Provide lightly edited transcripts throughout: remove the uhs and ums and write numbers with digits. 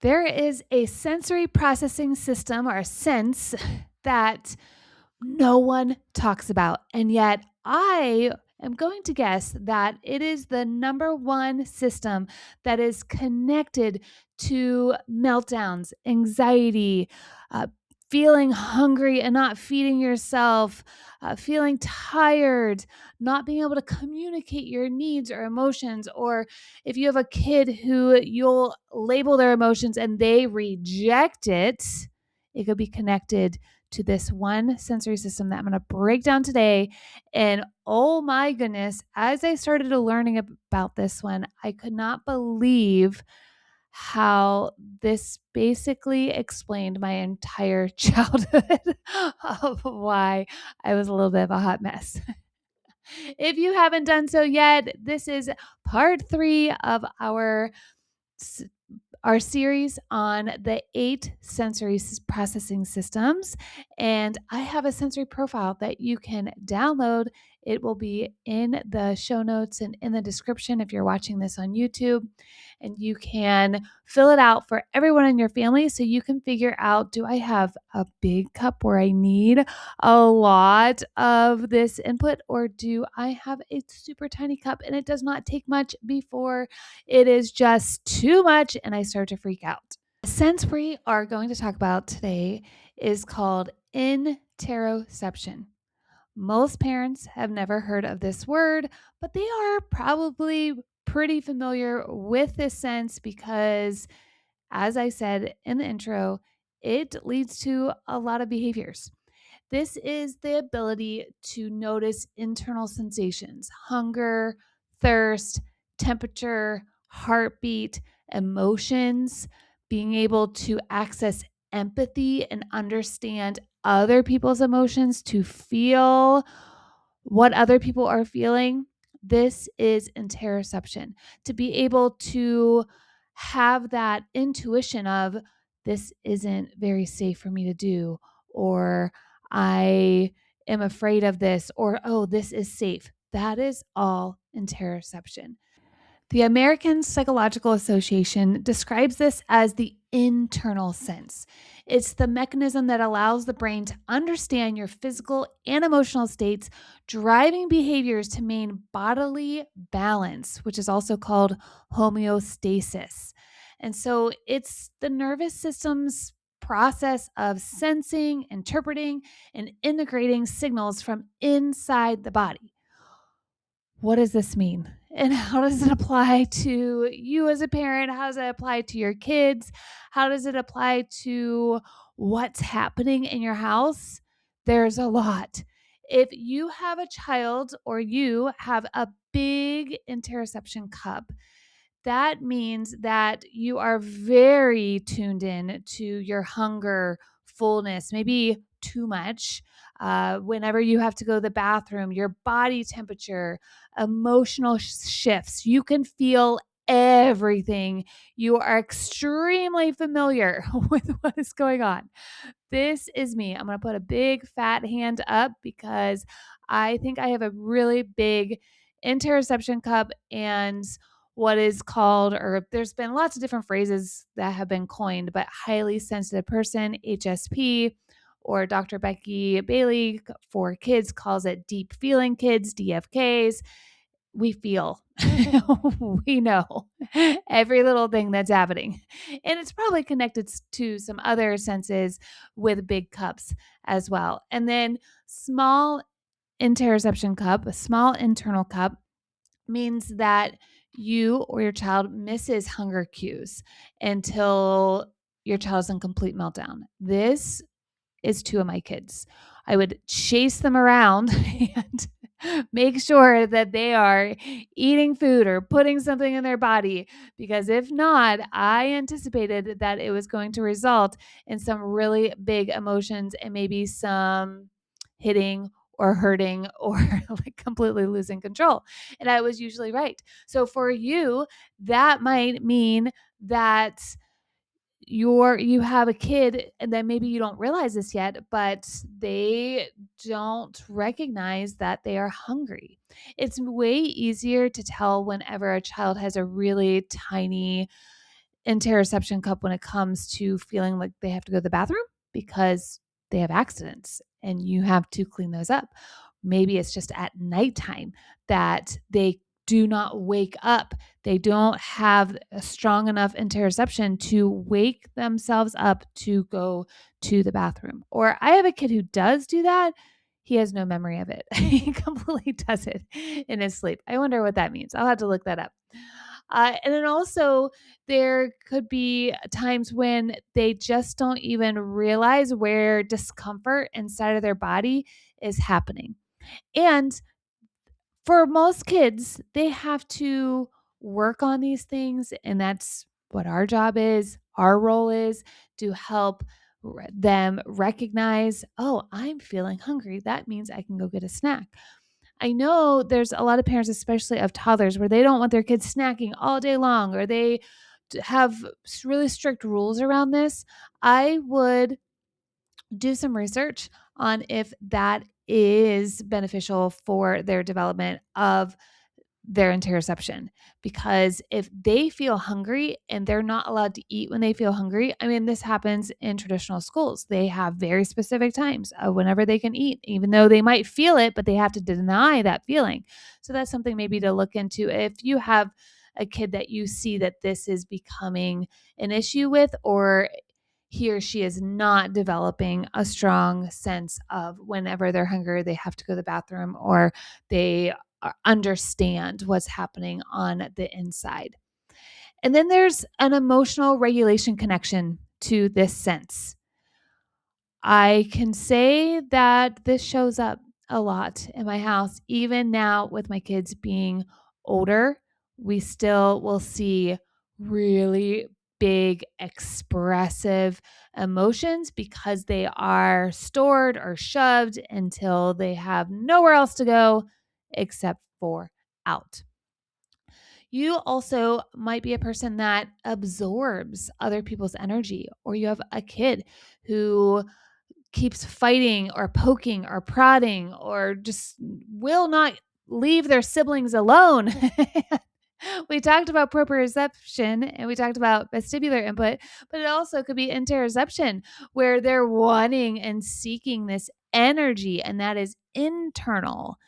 There is a sensory processing system or a sense that no one talks about. And yet, I am going to guess that it is the number one system that is connected to meltdowns, anxiety, uh, feeling hungry and not feeding yourself, feeling tired, not being able to communicate your needs or emotions, or if you have a kid who you'll label their emotions and they reject it, it could be connected to this one sensory system that I'm going to break down today. And oh my goodness, as I started learning about this one, I could not believe how this basically explained my entire childhood of why I was a little bit of a hot mess. If you haven't done so yet, this is part 3 of our series on the 8 sensory processing systems. And I have a sensory profile that you can download. It will be in the show notes and in the description if you're watching this on YouTube. And you can fill it out for everyone in your family so you can figure out, do I have a big cup where I need a lot of this input, or do I have a super tiny cup and it does not take much before it is just too much and I start to freak out? The sense we are going to talk about today is called interoception. Most parents have never heard of this word, but they are probably pretty familiar with this sense because, as I said in the intro, it leads to a lot of behaviors. This is the ability to notice internal sensations: hunger, thirst, temperature, heartbeat, emotions, being able to access empathy and understand other people's emotions, to feel what other people are feeling. This is interoception. To be able to have that intuition of, this isn't very safe for me to do, or I am afraid of this, or oh, this is safe. That is all interoception. The American Psychological Association describes this as the internal sense. It's the mechanism that allows the brain to understand your physical and emotional states, driving behaviors to maintain bodily balance, which is also called homeostasis. And so it's the nervous system's process of sensing, interpreting, and integrating signals from inside the body. What does this mean? And how does it apply to you as a parent? How does it apply to your kids? How does it apply to what's happening in your house? There's a lot. If you have a child or you have a big interoception cup, that means that you are very tuned in to your hunger, fullness, maybe too much. Whenever you have to go to the bathroom, your body temperature, emotional shifts, you can feel everything. You are extremely familiar with what is going on. This is me. I'm going to put a big fat hand up because I think I have a really big interoception cup, and what is called, or there's been lots of different phrases that have been coined, but highly sensitive person, HSP, or Dr. Becky Bailey for kids calls it deep feeling kids, DFKs. We feel, we know every little thing that's happening. And it's probably connected to some other senses with big cups as well. And then small interoception cup, a small internal cup, means that you or your child misses hunger cues until your child's in complete meltdown. This is 2 of my kids. I would chase them around and make sure that they are eating food or putting something in their body, because if not, I anticipated that it was going to result in some really big emotions and maybe some hitting or hurting or like completely losing control. And I was usually right. So for you, that might mean that you have a kid and then maybe you don't realize this yet, but they don't recognize that they are hungry. It's way easier to tell whenever a child has a really tiny interoception cup when it comes to feeling like they have to go to the bathroom because they have accidents and you have to clean those up. Maybe it's just at nighttime that they do not wake up. They don't have a strong enough interoception to wake themselves up to go to the bathroom. Or I have a kid who does do that. He has no memory of it. He completely does it in his sleep. I wonder what that means. I'll have to look that up. And then also, there could be times when they just don't even realize where discomfort inside of their body is happening. And for most kids, they have to work on these things. And that's what our job is. Our role is to help them recognize, oh, I'm feeling hungry. That means I can go get a snack. I know there's a lot of parents, especially of toddlers, where they don't want their kids snacking all day long, or they have really strict rules around this. I would do some research on if that is beneficial for their development of their interoception, because if they feel hungry and they're not allowed to eat when they feel hungry, I mean, this happens in traditional schools. They have very specific times of whenever they can eat, even though they might feel it, but they have to deny that feeling. So that's something maybe to look into if you have a kid that you see that this is becoming an issue with, or he or she is not developing a strong sense of whenever they're hungry, they have to go to the bathroom, or they understand what's happening on the inside. And then there's an emotional regulation connection to this sense. I can say that this shows up a lot in my house. Even now, with my kids being older, we still will see really big, expressive emotions because they are stored or shoved until they have nowhere else to go except for out. You also might be a person that absorbs other people's energy, or you have a kid who keeps fighting or poking or prodding or just will not leave their siblings alone. We talked about proprioception and we talked about vestibular input, but it also could be interoception, where they're wanting and seeking this energy, and that is internal.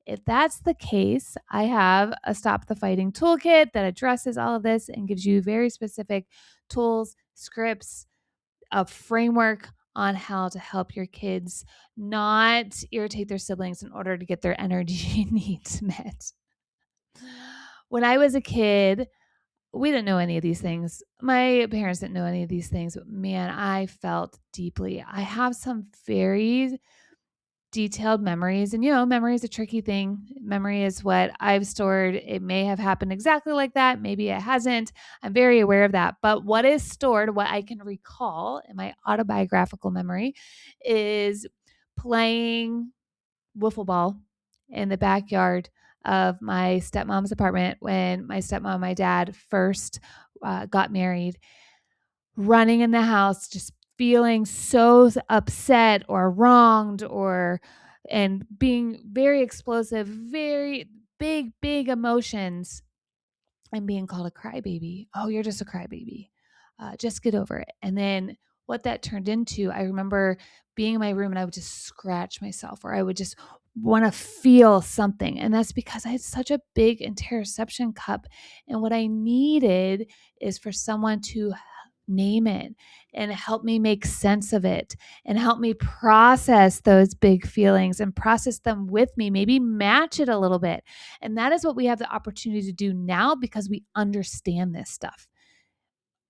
If that's the case, I have a Stop the Fighting toolkit that addresses all of this and gives you very specific tools, scripts, a framework on how to help your kids not irritate their siblings in order to get their energy needs met. When I was a kid, we didn't know any of these things. My parents didn't know any of these things, but man, I felt deeply. I have some very detailed memories. And, memory is a tricky thing. Memory is what I've stored. It may have happened exactly like that. Maybe it hasn't. I'm very aware of that. But what is stored, what I can recall in my autobiographical memory, is playing wiffle ball in the backyard of my stepmom's apartment when my stepmom and my dad first got married, running in the house, just feeling so upset or wronged, or and being very explosive, very big emotions, and being called a crybaby. Oh, you're just a crybaby. Just get over it. And then what that turned into, I remember being in my room and I would just scratch myself, or I would just want to feel something. And that's because I had such a big interoception cup. And what I needed is for someone to name it and help me make sense of it and help me process those big feelings and process them with me, maybe match it a little bit. And that is what we have the opportunity to do now because we understand this stuff.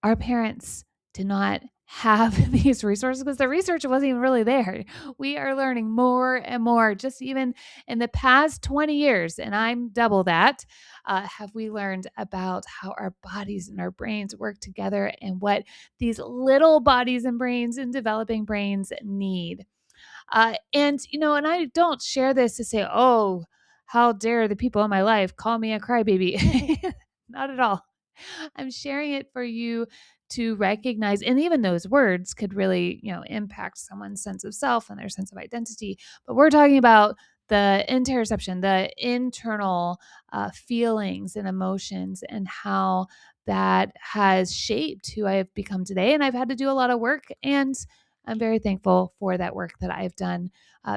Our parents did not have these resources because the research wasn't even really there. We are learning more and more, just even in the past 20 years, and I'm double that, have we learned about how our bodies and our brains work together and what these little bodies and brains and developing brains need. And I don't share this to say, oh, how dare the people in my life call me a crybaby. Not at all. I'm sharing it for you to recognize, and even those words could really, impact someone's sense of self and their sense of identity. But we're talking about the interoception, the internal feelings and emotions, and how that has shaped who I have become today. And I've had to do a lot of work, and I'm very thankful for that work that I've done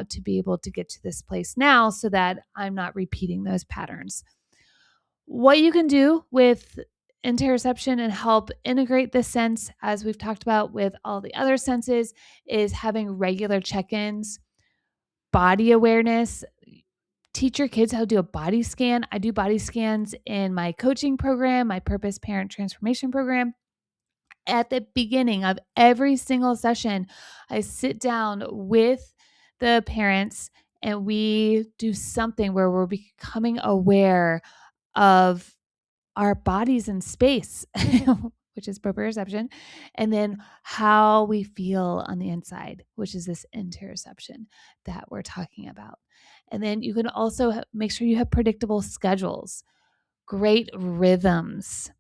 to be able to get to this place now so that I'm not repeating those patterns. What you can do with interoception and help integrate this sense, as we've talked about with all the other senses, is having regular check ins, body awareness. Teach your kids how to do a body scan. I do body scans in my coaching program, my Purpose Parent Transformation program. At the beginning of every single session, I sit down with the parents and we do something where we're becoming aware of our bodies in space, which is proprioception, and then how we feel on the inside, which is this interoception that we're talking about. And then you can also make sure you have predictable schedules, great rhythms,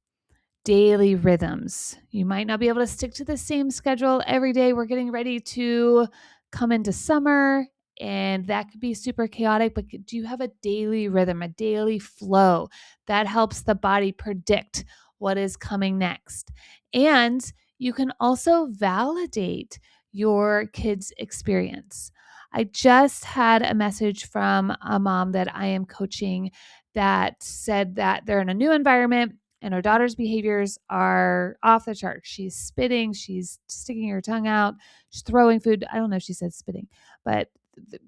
daily rhythms. You might not be able to stick to the same schedule every day. We're getting ready to come into summer, and that could be super chaotic, but do you have a daily rhythm, a daily flow that helps the body predict what is coming next? And you can also validate your kids' experience. I just had a message from a mom that I am coaching that said that they're in a new environment and her daughter's behaviors are off the chart. She's spitting, she's sticking her tongue out, she's throwing food. I don't know if she said spitting, but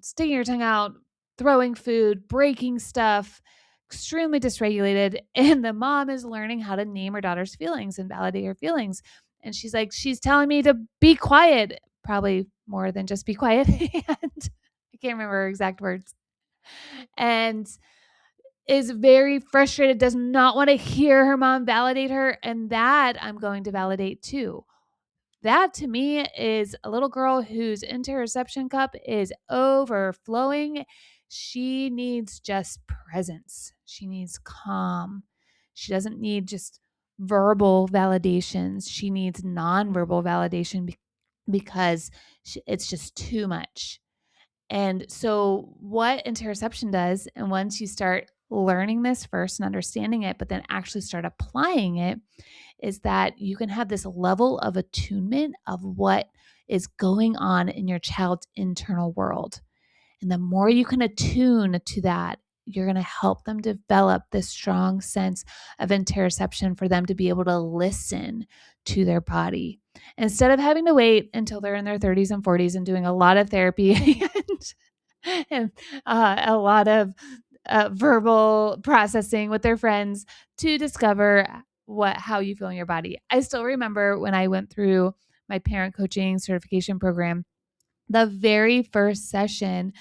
sticking her tongue out, throwing food, breaking stuff, extremely dysregulated. And the mom is learning how to name her daughter's feelings and validate her feelings. And she's like, she's telling me to be quiet, probably more than just be quiet. And I can't remember her exact words. And is very frustrated, does not want to hear her mom validate her. And that I'm going to validate too. That to me is a little girl whose interoception cup is overflowing. She needs just presence. She needs calm. She doesn't need just verbal validations. She needs nonverbal validation because it's just too much. And so, what interoception does, and once you start learning this first and understanding it, but then actually start applying it, is that you can have this level of attunement of what is going on in your child's internal world. And the more you can attune to that, you're going to help them develop this strong sense of interoception for them to be able to listen to their body instead of having to wait until they're in their 30s and 40s and doing a lot of therapy and a lot of verbal processing with their friends to discover how you feel in your body. I still remember when I went through my parent coaching certification program, the very first session,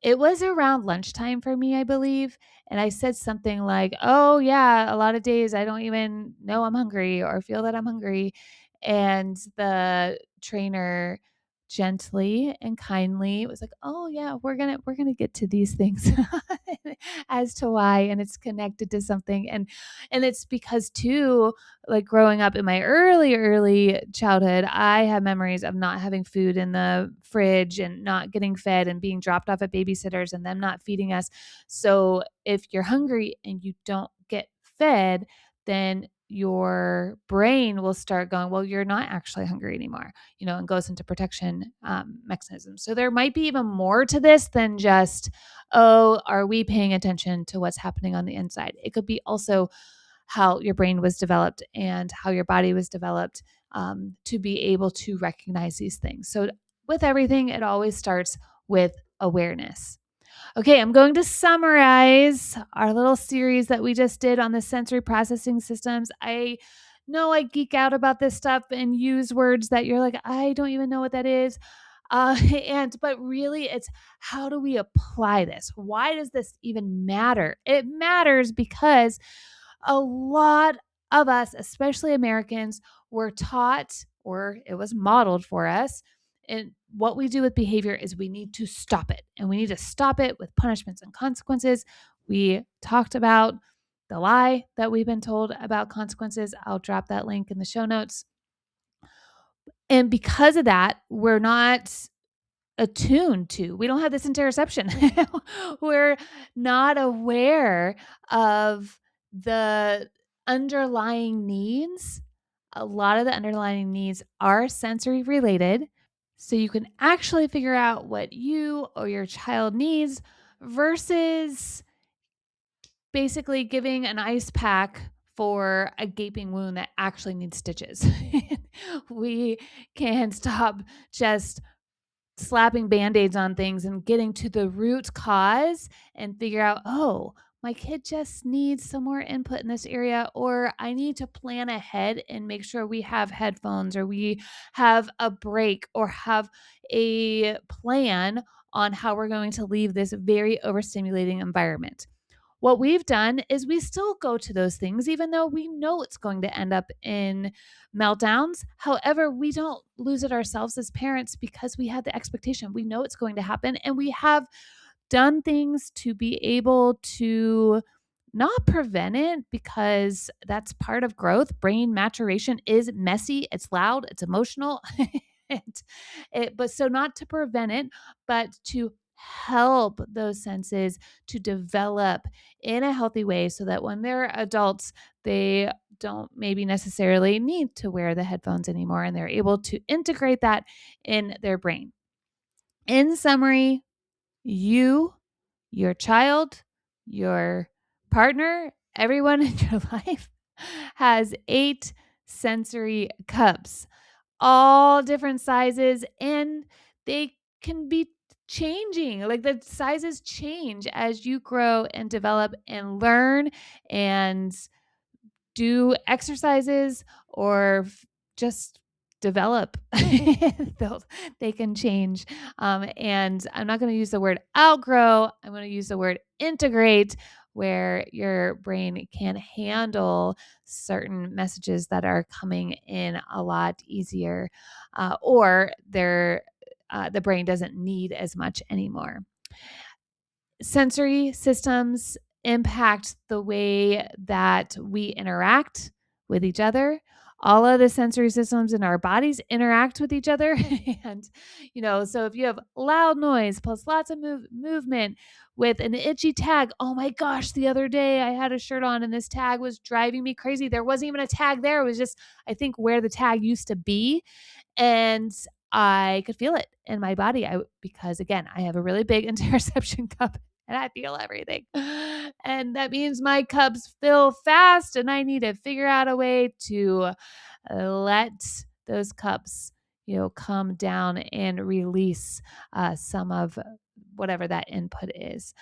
it was around lunchtime for me, I believe. And I said something like, "Oh, yeah, a lot of days I don't even know I'm hungry or feel that I'm hungry." And the trainer gently and kindly was like, "Oh, yeah, we're going to get to these things as to why, and it's connected to something." And it's because too, like growing up in my early childhood, I have memories of not having food in the fridge and not getting fed and being dropped off at babysitters and them not feeding us. So if you're hungry and you don't get fed, then your brain will start going, well, you're not actually hungry anymore, and goes into protection mechanisms. So there might be even more to this than just, oh, are we paying attention to what's happening on the inside? It could be also how your brain was developed and how your body was developed to be able to recognize these things. So with everything, it always starts with awareness. Okay, I'm going to summarize our little series that we just did on the sensory processing systems. I know I geek out about this stuff and use words that you're like, I don't even know what that is. But really, it's how do we apply this? Why does this even matter? It matters because a lot of us, especially Americans, were taught or it was modeled for us. And what we do with behavior is we need to stop it, and we need to stop it with punishments and consequences. We talked about the lie that we've been told about consequences. I'll drop that link in the show notes. And because of that, we're not attuned to, we don't have this interoception. We're not aware of the underlying needs, a lot of the underlying needs are sensory related. So you can actually figure out what you or your child needs versus basically giving an ice pack for a gaping wound that actually needs stitches. We can stop just slapping band-aids on things and getting to the root cause and figure out, oh, my kid just needs some more input in this area, or I need to plan ahead and make sure we have headphones or we have a break or have a plan on how we're going to leave this very overstimulating environment. What we've done is we still go to those things, even though we know it's going to end up in meltdowns. However, we don't lose it ourselves as parents because we have the expectation. We know it's going to happen, and we have done things to be able to not prevent it because that's part of growth. Brain maturation is messy, it's loud, it's emotional. and but so not to prevent it, but to help those senses to develop in a healthy way so that when they're adults, they don't maybe necessarily need to wear the headphones anymore and they're able to integrate that in their brain. In summary, you, your child, your partner, everyone in your life has 8 sensory cups, all different sizes, and they can be changing. Like the sizes change as you grow and develop and learn and do exercises or just develop. They can change. And I'm not going to use the word outgrow. I'm going to use the word integrate, where your brain can handle certain messages that are coming in a lot easier, or the brain doesn't need as much anymore. Sensory systems impact the way that we interact with each other. All of the sensory systems in our bodies interact with each other. And, so if you have loud noise plus lots of movement with an itchy tag, oh my gosh, the other day I had a shirt on and this tag was driving me crazy. There wasn't even a tag there. It was just, I think, where the tag used to be. And I could feel it in my body. Because again, I have a really big interoception cup and I feel everything. And that means my cups fill fast and I need to figure out a way to let those cups, come down and release some of whatever that input is.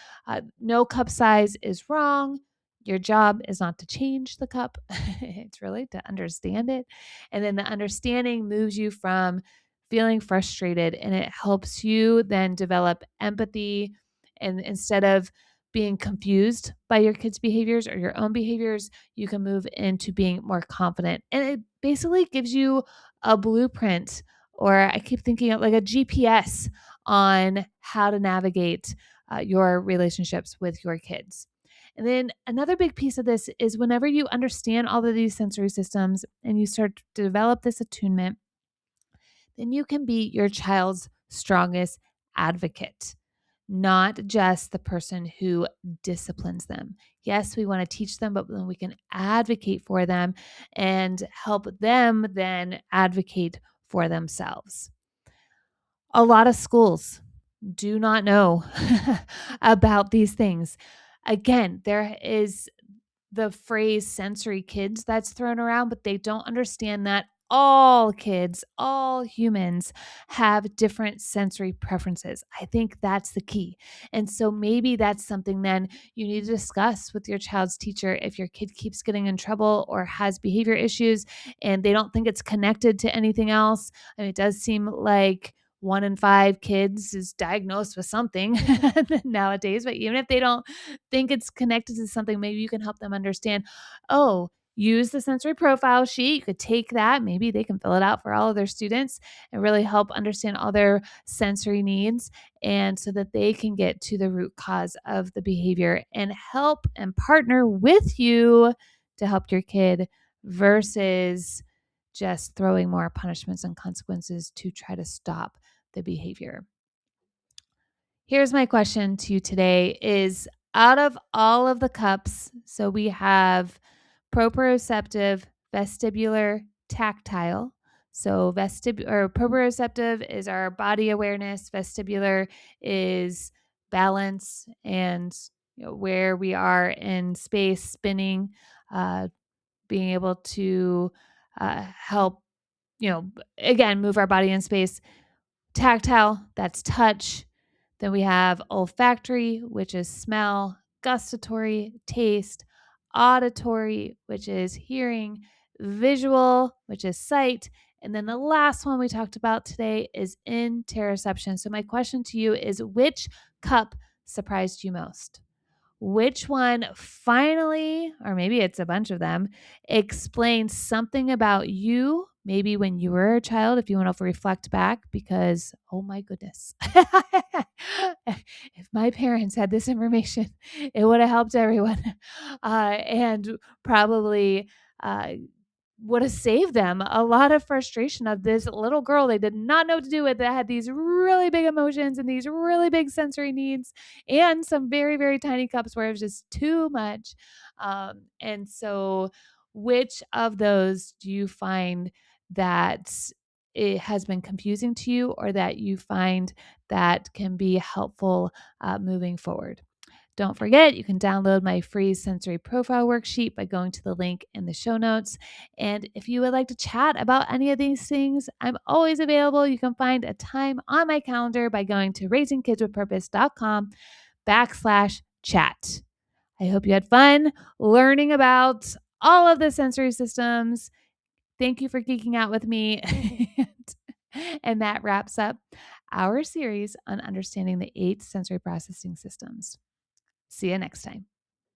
No cup size is wrong. Your job is not to change the cup. It's really to understand it. And then the understanding moves you from feeling frustrated and it helps you then develop empathy. And instead of being confused by your kids' behaviors or your own behaviors, you can move into being more confident. And it basically gives you a blueprint, or I keep thinking of like a GPS on how to navigate your relationships with your kids. And then another big piece of this is whenever you understand all of these sensory systems and you start to develop this attunement, then you can be your child's strongest advocate, not just the person who disciplines them. Yes, we want to teach them, but then we can advocate for them and help them then advocate for themselves. A lot of schools do not know about these things. Again, there is the phrase sensory kids that's thrown around, but they don't understand that all kids, all humans have different sensory preferences. I think that's the key. And so maybe that's something then you need to discuss with your child's teacher if your kid keeps getting in trouble or has behavior issues and they don't think it's connected to anything else. And it does seem like 1 in 5 kids is diagnosed with something nowadays, but even if they don't think it's connected to something, maybe you can help them understand, oh, use the sensory profile sheet. You could take that. Maybe they can fill it out for all of their students and really help understand all their sensory needs. And so that they can get to the root cause of the behavior and help and partner with you to help your kid versus just throwing more punishments and consequences to try to stop the behavior. Here's my question to you today is out of all of the cups, so we have proprioceptive, vestibular, tactile. So proprioceptive is our body awareness, vestibular is balance and where we are in space, spinning, uh, being able to help, again, move our body in space. Tactile, that's touch. Then we have olfactory, which is smell, gustatory, taste, auditory, which is hearing, visual, which is sight. And then the last one we talked about today is interoception. So, my question to you is, which cup surprised you most? Which one finally, or maybe it's a bunch of them, explains something about you, maybe when you were a child, if you want to reflect back, because oh my goodness, if my parents had this information, it would have helped everyone, and probably uh, would have saved them a lot of frustration of this little girl they did not know what to do with, that had these really big emotions and these really big sensory needs and some very, very tiny cups where it was just too much. And so, which of those do you find that it has been confusing to you, or that you find that can be helpful moving forward? Don't forget, you can download my free sensory profile worksheet by going to the link in the show notes. And if you would like to chat about any of these things, I'm always available. You can find a time on my calendar by going to raisingkidswithpurpose.com/chat. I hope you had fun learning about all of the sensory systems. Thank you for geeking out with me. And that wraps up our series on understanding the 8 sensory processing systems. See you next time.